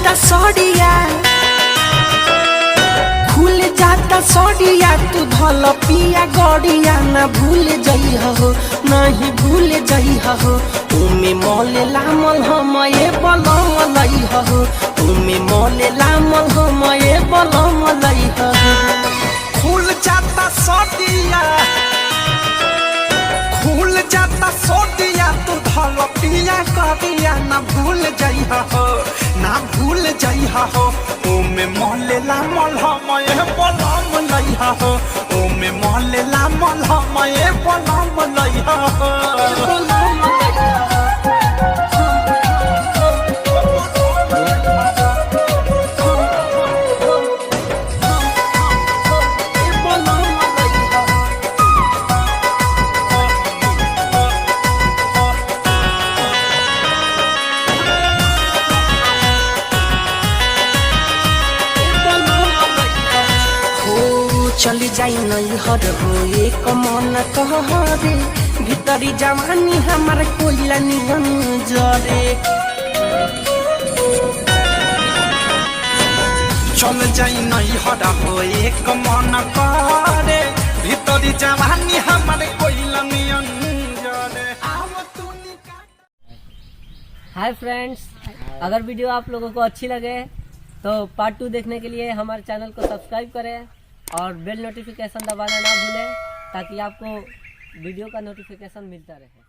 जाता सड़िया, खुल जाता सड़िया, तू धल पिया गड़िया, ना भूल जइह हो, नहीं भूल जइह हो। तुमे मोले लामल हम ये बलम लइह हो, तुमे मोले लामल हम ये बलम लइह हो। खुल जाता सड़िया, खुल जाता सड़िया, तू धल पिया गड़िया, ना भूल जइह हो, ना भूल जइह हो। तुमे मोले लामल हम ये बलम लइह हो, तुमे मोले लामल हम ये बलम लइह हो। चली जाई नहीं हर हो एक मन कहरे, भीतरी जवानी हमार कोयला नियन जरे। चल जाई नहीं हर हो एक मन कहरे, भीतरी जवानी हमार कोयला नियन जरे। हाय फ्रेंड्स, अगर वीडियो आप लोगों को अच्छी लगे तो पार्ट 2 देखने के लिए हमारे चैनल को सब्सक्राइब करें और बेल नोटिफिकेशन दबाना ना भूलें, ताकि आपको वीडियो का नोटिफिकेशन मिलता रहे।